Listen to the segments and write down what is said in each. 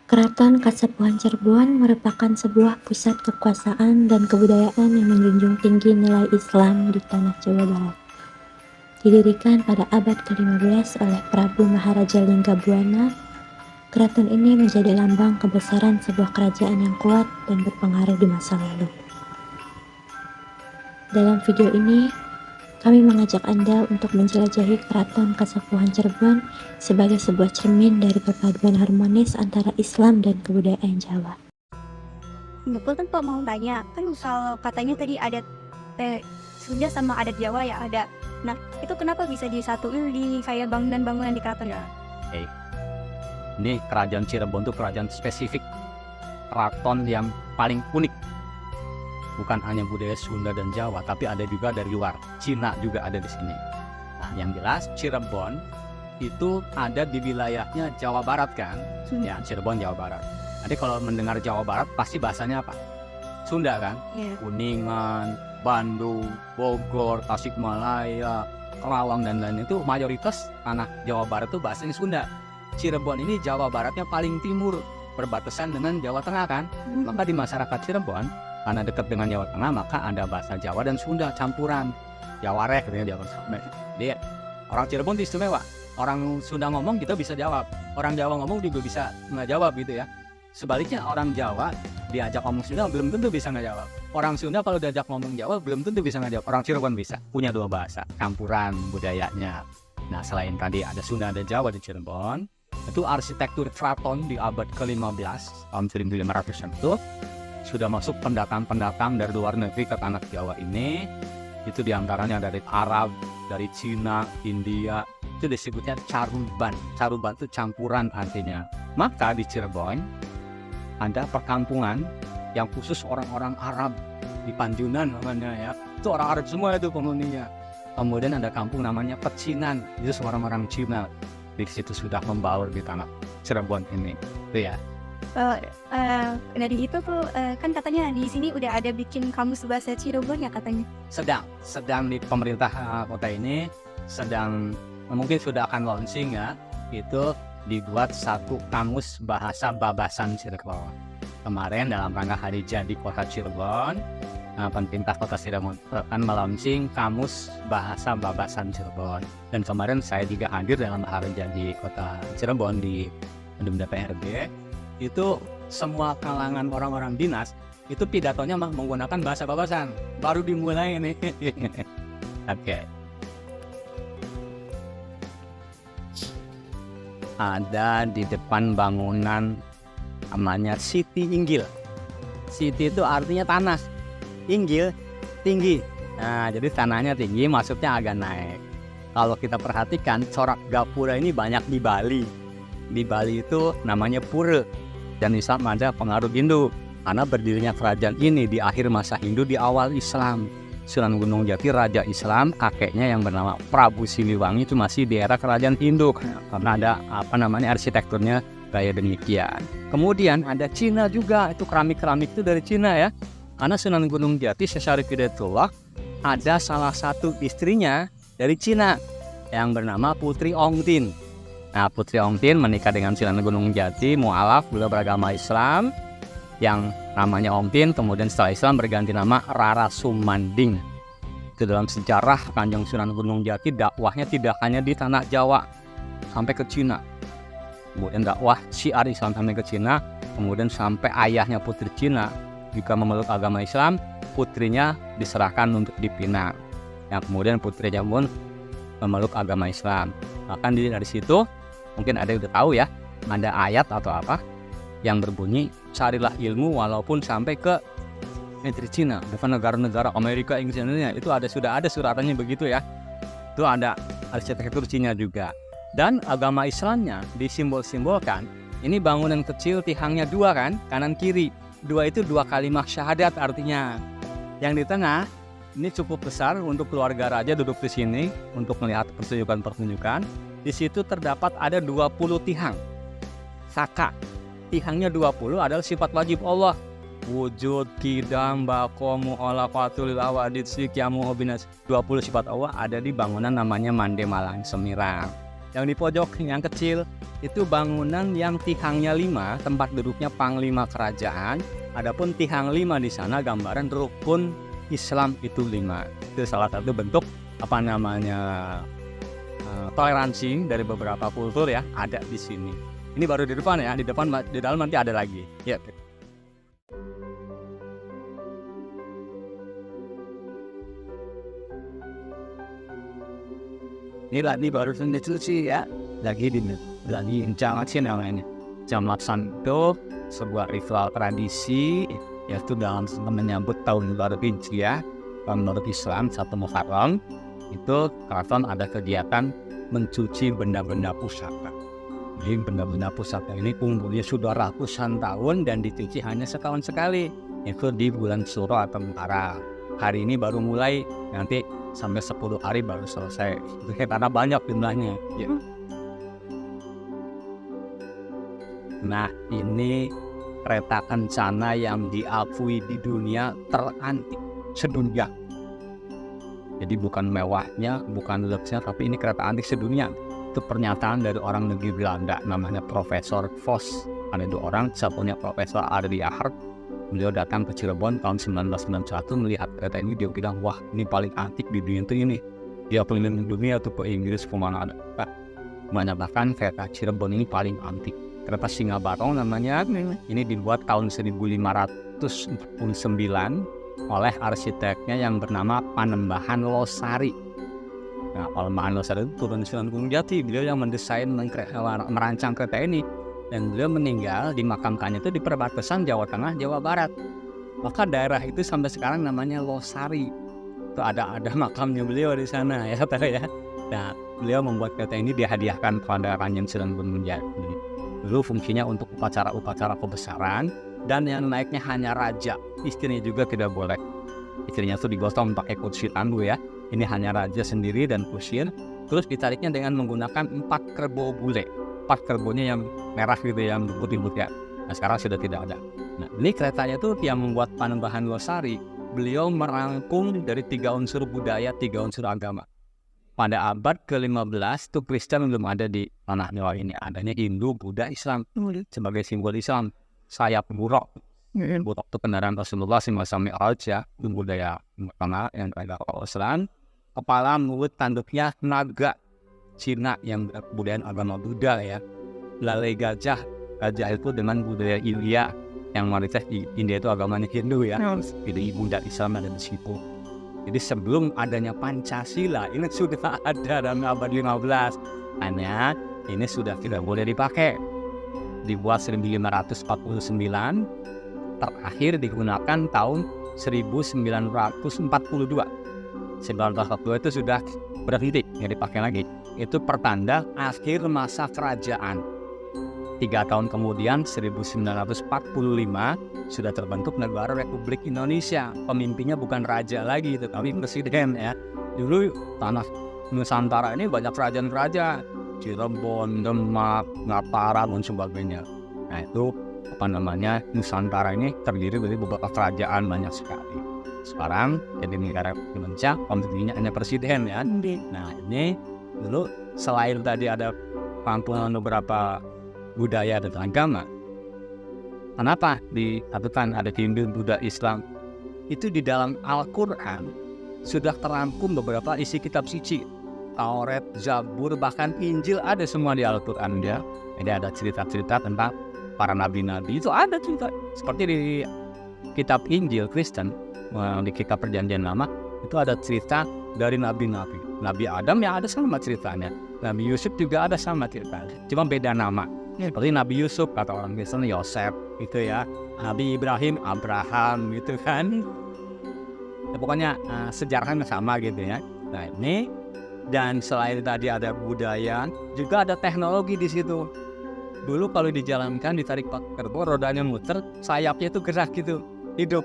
Keraton Kasepuhan Cirebon merupakan sebuah pusat kekuasaan dan kebudayaan yang menjunjung tinggi nilai Islam di tanah Jawa Barat. Didirikan pada abad ke-15 oleh Prabu Maharaja Linggabuana, keraton ini menjadi lambang kebesaran sebuah kerajaan yang kuat dan berpengaruh di masa lalu. Dalam video ini, kami mengajak Anda untuk menjelajahi Keraton Kasepuhan Cirebon sebagai sebuah cermin dari perpaduan harmonis antara Islam dan kebudayaan Jawa. Betul kan Pak, mau tanya, kan misal katanya tadi adat Sunda sama adat Jawa ya ada. Nah, itu kenapa bisa disatuin di kayak bangunan-bangunan di keraton ya? Ini kerajaan Cirebon itu kerajaan spesifik, keraton yang paling unik. Bukan hanya budaya Sunda dan Jawa, tapi ada juga dari luar. Cina juga ada di sini. Nah, yang jelas Cirebon itu ada di wilayahnya Jawa Barat kan? Ya, Cirebon Jawa Barat. Jadi kalau mendengar Jawa Barat pasti bahasanya apa? Sunda kan? Iya. Kuningan, Bandung, Bogor, Tasikmalaya, Kerawang dan lain itu mayoritas tanah Jawa Barat itu bahasanya Sunda. Cirebon ini Jawa Baratnya paling timur, berbatasan dengan Jawa Tengah kan? Maka di masyarakat Cirebon, karena dekat dengan Jawa Tengah, maka ada bahasa Jawa dan Sunda campuran. Jawarek gitu ya, Jawa Sunda. Jadi orang Cirebon itu istimewa. Orang Sunda ngomong kita bisa jawab, orang Jawa ngomong juga bisa nggak jawab gitu ya. Sebaliknya orang Jawa diajak ngomong Sunda belum tentu bisa ngejawab. Orang Sunda kalau diajak ngomong Jawa belum tentu bisa ngejawab. Orang Cirebon bisa, punya dua bahasa, campuran budayanya. Nah, selain tadi ada Sunda dan Jawa di Cirebon, itu arsitektur keraton di abad ke-15 tahun 1500-an itu sudah masuk pendatang-pendatang dari luar negeri ke tanah Jawa ini. Itu diantaranya dari Arab, dari Cina, India. Itu disebutnya caruban. Caruban itu campuran artinya. Maka di Cirebon ada perkampungan yang khusus orang-orang Arab di Panjunan namanya ya. Itu orang Arab semua itu penghuninya. Kemudian ada kampung namanya Pecinan, itu orang-orang Cina. Di situ sudah membaur di tanah Cirebon ini. Itu ya. Dari itu tuh kan katanya di sini udah ada bikin kamus bahasa Cirebon ya katanya. Sedang di pemerintah kota ini sedang mungkin sudah akan launching ya. Itu dibuat satu kamus bahasa Babasan Cirebon. Kemarin dalam rangka hari jadi kota Cirebon, pemerintah kota Cirebon akan melaunching kamus bahasa Babasan Cirebon. Dan kemarin saya juga hadir dalam hari jadi kota Cirebon di gedung DPRD. Itu semua kalangan orang-orang dinas itu pidatonya menggunakan bahasa Babasan. Baru dimulai ini. Oke. Ada di depan bangunan namanya Siti Inggil. Siti itu artinya tanah, Inggil tinggi. Nah, jadi tanahnya tinggi, maksudnya agak naik. Kalau kita perhatikan, corak gapura ini banyak di Bali. Di Bali itu namanya pura. Dan Islam ada pengaruh Hindu. Karena berdirinya kerajaan ini di akhir masa Hindu, di awal Islam. Sunan Gunung Jati, Raja Islam, kakeknya yang bernama Prabu Siliwangi itu masih di era kerajaan Hindu. Karena ada arsitekturnya kayak demikian. Kemudian ada Cina juga, itu keramik-keramik itu dari Cina ya. Karena Sunan Gunung Jati, Syarif Hidayatullah, ada salah satu istrinya dari Cina yang bernama Putri Ongtin. Nah, Putri Ongtin menikah dengan Sunan Gunung Jati, mualaf, beliau beragama Islam, yang namanya Ongtin, kemudian setelah Islam berganti nama Rara Sumanding. Itu dalam sejarah Kanjeng Sunan Gunung Jati, dakwahnya tidak hanya di tanah Jawa, sampai ke Cina. Kemudian dakwah syiar Islam sampai ke Cina, kemudian sampai ayahnya Putri Cina juga memeluk agama Islam, putrinya diserahkan untuk dipinang. Yang kemudian putrinya pun memeluk agama Islam. Bahkan dari situ, mungkin ada yang udah tahu ya, ada ayat atau apa yang berbunyi, carilah ilmu walaupun sampai ke negeri Cina, bukan negara-negara Amerika, Inggris, Indonesia. Itu sudah ada suratannya begitu ya. Itu ada arsitektur Cina juga. Dan agama Islamnya disimbol-simbolkan. Ini bangunan kecil, tihangnya dua kan, kanan kiri. Dua itu dua kalimat syahadat artinya. Yang di tengah ini cukup besar untuk keluarga raja duduk di sini untuk melihat pertunjukan-pertunjukan. Di situ terdapat ada 20 tihang. Saka. Tihangnya 20 adalah sifat wajib Allah. Wujud, kidam, bako, mu'ola, fatulil, awadid, sikyamu, hobinas. 20 sifat Allah ada di bangunan namanya Mande Malang Semirang. Yang di pojok yang kecil itu bangunan yang tihangnya 5, tempat duduknya panglima kerajaan. Adapun tihang 5 di sana gambaran rukun Islam itu 5. Itu salah satu bentuk toleransi dari beberapa kultur ya ada di sini. Ini baru di depan ya, di dalam nanti ada lagi. Ya. Ini lagi baru dicuci ya, lagi jangan sih namanya. Jamasan itu sebuah ritual tradisi yaitu dalam menyambut tahun baru Hijriah, tahun baru Islam 1 Muharram. Itu keraton ada kegiatan mencuci benda-benda pusaka. Jadi benda-benda pusaka ini umurnya sudah ratusan tahun dan dicuci hanya setahun sekali, itu di bulan Suro atau Muharram. Hari ini baru mulai, nanti sampai 10 hari baru selesai. Itu karena banyak jumlahnya. Ya. Nah, ini kereta kencana yang diakui di dunia terantik sedunia. Jadi bukan mewahnya, bukan luxnya, tapi ini kereta antik sedunia. Itu pernyataan dari orang negeri Belanda, namanya Profesor Vos. Ada 2 orang, satunya Profesor Ardi Ahart. Beliau datang ke Cirebon tahun 1991 melihat kereta ini, dia bilang, wah ini paling antik di dunia itu ini. Dia keliling dunia tuh ke Inggris kemana ada. Menyatakan kereta Cirebon ini paling antik. Kereta Singa Barong namanya, ini dibuat tahun 1549 oleh arsiteknya yang bernama Panembahan Losari. Nah, Panembahan Losari itu turun di Sunan Gunung Jati. Beliau yang mendesain, merancang kereta ini. Dan beliau meninggal, dimakamkannya itu di perbatasan Jawa Tengah, Jawa Barat. Maka daerah itu sampai sekarang namanya Losari. Itu ada makamnya beliau di sana ya, ya. Nah, beliau membuat kereta ini dihadiahkan kepada Raden Sunan Gunung Jati. Dulu fungsinya untuk upacara-upacara kebesaran, dan yang naiknya hanya raja, istrinya juga tidak boleh. Istrinya itu digotong pakai kursi tandu ya. Ini hanya raja sendiri dan kusir. Terus ditariknya dengan menggunakan 4 kerbau bule. 4 kerbonya yang merah gitu, yang putih-putih ya. Nah, sekarang sudah tidak ada. Nah, ini keretanya tuh yang membuat Panembahan Losari. Beliau merangkum dari 3 unsur budaya, 3 unsur agama. Pada abad ke-15 tuh Kristen belum ada di tanah Jawa ini. Adanya Hindu, Buddha, Islam sebagai simbol Islam. Sayap buruk. Buruk itu kendaraan Rasulullah SAW ya. Itu budaya tanah yang ada Islam. Kepala, mulut, tanduknya naga Cina yang kebudayaan agama Buddha ya. Lalai gajah itu dengan budaya India yang mayoritas di India itu agamanya Hindu ya. Jadi Buddha Islam ada di situ. Jadi sebelum adanya Pancasila ini sudah ada dalam abad 15. Hanya ini sudah tidak boleh dipakai. Dibuat 1549, terakhir digunakan tahun 1942. 1942 itu sudah berhenti, nggak dipakai lagi. Itu pertanda akhir masa kerajaan. 3 tahun kemudian 1945 sudah terbentuk negara Republik Indonesia. Pemimpinnya bukan raja lagi, tapi presiden ya. Dulu tanah Nusantara ini banyak kerajaan-kerajaan, Cirebon, Demak, Mataram dan sebagainya. Nah itu Nusantara ini terdiri dari beberapa kerajaan banyak sekali. Sekarang jadi negara Indonesia, pemimpinnya hanya presiden ya. Nah ini dulu selain tadi ada pangkulan beberapa budaya dan agama. Kenapa disatukan ada Hindu, Buddha, Islam? Itu di dalam Al-Quran sudah terangkum beberapa isi kitab suci. Taurat, Zabur, bahkan Injil ada semua di Al-Quran ya. Jadi ada cerita-cerita tentang para nabi-nabi, itu ada cerita. Seperti di kitab Injil Kristen, di kitab Perjanjian Lama, itu ada cerita dari nabi-nabi. Nabi Adam ya ada sama ceritanya. Nabi Yusuf juga ada sama ceritanya, cuma beda nama. Seperti Nabi Yusuf kata orang Kristen Yosef gitu ya. Nabi Ibrahim Abraham gitu kan. Ya, pokoknya sejarahnya sama gitu ya. Nah ini, dan selain tadi ada budaya, juga ada teknologi di situ. Dulu kalau dijalankan ditarik pakai kerbau, rodanya muter, sayapnya itu gerak gitu, hidup.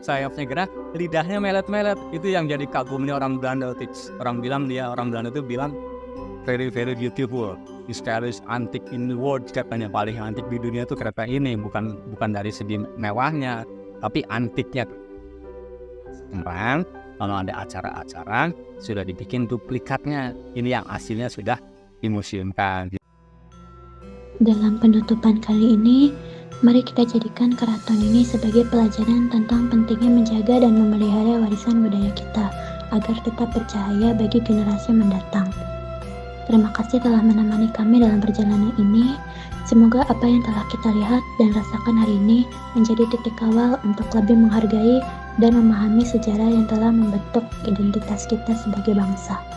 Sayapnya gerak, lidahnya melet-melet. Itu yang jadi kagumnya orang Belanda. Orang Belanda itu bilang very very beautiful. This car is antique in the world, katanya paling antik di dunia itu kereta ini, bukan dari segi mewahnya, tapi antiknya. Sekarang kalau ada acara-acara sudah dibikin duplikatnya. Ini yang aslinya sudah dimuseumkan. Dalam penutupan kali ini, mari kita jadikan keraton ini sebagai pelajaran tentang pentingnya menjaga dan memelihara warisan budaya kita agar tetap bercahaya bagi generasi mendatang. Terima kasih telah menemani kami dalam perjalanan ini. Semoga apa yang telah kita lihat dan rasakan hari ini menjadi titik awal untuk lebih menghargai dan memahami sejarah yang telah membentuk identitas kita sebagai bangsa.